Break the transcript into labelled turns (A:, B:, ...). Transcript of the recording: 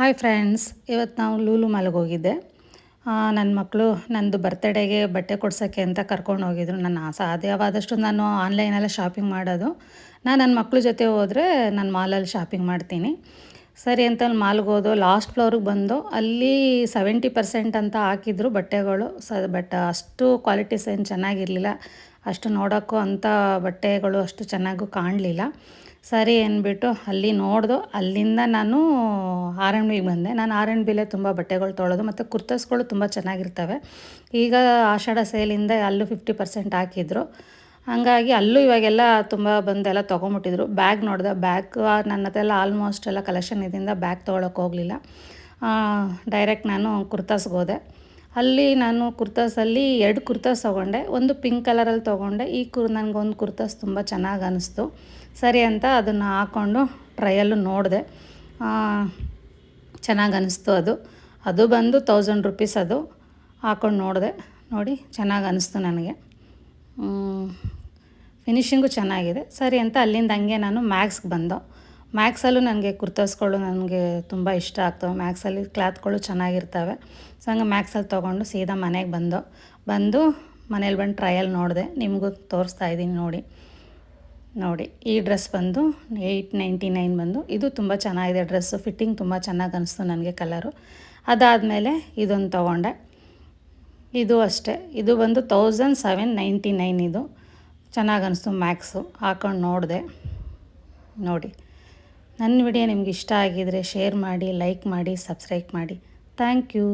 A: Hi friends, ಇವತ್ತು ನಾವು ಲೂಲು ಮಾಲ್ಗೆ ಹೋಗಿದ್ದೆ. ನನ್ನ ಮಕ್ಕಳು ನಂದು ಬರ್ತಡೇಗೆ ಬಟ್ಟೆ ಕೊಡ್ಸೋಕ್ಕೆ ಅಂತ ಕರ್ಕೊಂಡು ಹೋಗಿದ್ರು. ಸಾಧ್ಯವಾದಷ್ಟು ನಾನು ಆನ್ಲೈನಲ್ಲೇ ಶಾಪಿಂಗ್ ಮಾಡೋದು. ನನ್ನ ಮಕ್ಳ ಜೊತೆ ಹೋದರೆ ನಾನು ಮಾಲಲ್ಲಿ ಶಾಪಿಂಗ್ ಮಾಡ್ತೀನಿ. ಸರಿ ಅಂತ ಅಲ್ಲಿ ಮಾಲ್ಗೆ ಹೋದೋ, ಲಾಸ್ಟ್ ಫ್ಲೋರಿಗೆ ಬಂದು ಅಲ್ಲಿ 70% ಅಂತ ಹಾಕಿದ್ರು ಬಟ್ಟೆಗಳು. ಬಟ್ ಅಷ್ಟು ಕ್ವಾಲಿಟೀಸ್ ಏನು ಚೆನ್ನಾಗಿರಲಿಲ್ಲ. ಅಷ್ಟು ನೋಡೋಕ್ಕೂ ಅಂಥ ಬಟ್ಟೆಗಳು ಅಷ್ಟು ಚೆನ್ನಾಗೂ ಕಾಣಲಿಲ್ಲ. ಸರಿ ಅಂದ್ಬಿಟ್ಟು ಅಲ್ಲಿ ನೋಡ್ದು. ಅಲ್ಲಿಂದ ನಾನು R&Bಗೆ ಬಂದೆ. ನಾನು R&Bಲೇ ತುಂಬ ಬಟ್ಟೆಗಳು ತೊಗೊಳ್ಳೋದು ಮತ್ತು ಕುರ್ತಾಸ್ಗಳು ತುಂಬ ಚೆನ್ನಾಗಿರ್ತವೆ. ಈಗ ಆಷಾಢ ಸೇಲಿಂದ ಅಲ್ಲೂ 50% ಹಾಕಿದ್ರು. ಹಾಗಾಗಿ ಅಲ್ಲೂ ಇವಾಗೆಲ್ಲ ತುಂಬ ಬಂದೆಲ್ಲ ತೊಗೊಂಬಿಟ್ಟಿದ್ರು. ಬ್ಯಾಗ್ ನೋಡಿದೆ. ಬ್ಯಾಗ್ ನನ್ನ ಹತ್ರ ಎಲ್ಲ ಆಲ್ಮೋಸ್ಟ್ ಎಲ್ಲ ಕಲೆಕ್ಷನ್ ಇದರಿಂದ ಬ್ಯಾಗ್ ತೊಗೊಳಕ್ಕೆ ಹೋಗಲಿಲ್ಲ. ಡೈರೆಕ್ಟ್ ನಾನು ಕುರ್ತಾಸ್ಗೆ ಹೋದೆ. ಅಲ್ಲಿ ನಾನು ಕುರ್ತಾಸಲ್ಲಿ 2 ಕುರ್ತಾಸ್ ತೊಗೊಂಡೆ. ಒಂದು ಪಿಂಕ್ ಕಲರಲ್ಲಿ ತೊಗೊಂಡೆ. ನನಗೊಂದು ಕುರ್ತಾಸ್ ತುಂಬ ಚೆನ್ನಾಗಿ ಅನ್ನಿಸ್ತು. ಸರಿ ಅಂತ ಅದನ್ನು ಹಾಕ್ಕೊಂಡು ಟ್ರಯಲ್ಲು ನೋಡಿದೆ. ಚೆನ್ನಾಗಿ ಅನ್ನಿಸ್ತು. ಅದು ಬಂದು 1000 ರುಪೀಸ್. ಅದು ಹಾಕ್ಕೊಂಡು ನೋಡಿದೆ. ನೋಡಿ ಚೆನ್ನಾಗಿ ಅನ್ನಿಸ್ತು ನನಗೆ. ಫಿನಿಷಿಂಗು ಚೆನ್ನಾಗಿದೆ. ಸರಿ ಅಂತ ಅಲ್ಲಿಂದ ಹಂಗೆ ನಾನು ಮ್ಯಾಕ್ಸ್ಗೆ ಬಂದು. ಮ್ಯಾಕ್ಸಲ್ಲೂ ನನಗೆ ಕುರ್ತಾಸ್ಗಳು ನನಗೆ ತುಂಬ ಇಷ್ಟ ಆಗ್ತವೆ. ಮ್ಯಾಕ್ಸಲ್ಲಿ ಕ್ಲಾತ್ಗಳು ಚೆನ್ನಾಗಿರ್ತವೆ. ಸೊ ಹಂಗೆ ಮ್ಯಾಕ್ಸಲ್ಲಿ ತೊಗೊಂಡು ಸೀದಾ ಮನೆಗೆ ಬಂದು ಮನೇಲಿ ಬಂದು ಟ್ರಯಲ್ ನೋಡಿದೆ. ನಿಮಗೂ ತೋರಿಸ್ತಾ ಇದ್ದೀನಿ ನೋಡಿ. ಈ ಡ್ರೆಸ್ ಬಂದು 899 ಬಂದು. ಇದು ತುಂಬ ಚೆನ್ನಾಗಿದೆ ಡ್ರೆಸ್ಸು. ಫಿಟ್ಟಿಂಗ್ ತುಂಬ ಚೆನ್ನಾಗಿ ಅನ್ನಿಸ್ತು ನನಗೆ ಕಲರು. ಅದಾದಮೇಲೆ ಇದೊಂದು ತೊಗೊಂಡೆ. ಇದು ಅಷ್ಟೇ. ಇದು ಬಂದು 1799. ಇದು ಚೆನ್ನಾಗಿ ಅನ್ನಿಸ್ತು. ಮ್ಯಾಕ್ಸು ಹಾಕ್ಕೊಂಡು ನೋಡಿದೆ. ನೋಡಿ, ನನ್ನ ವಿಡಿಯೋ ನಿಮ್ಗೆ ಇಷ್ಟ ಆಗಿದರೆ ಶೇರ್ ಮಾಡಿ, ಲೈಕ್ ಮಾಡಿ, ಸಬ್ಸ್ಕ್ರೈಬ್ ಮಾಡಿ. Thank you.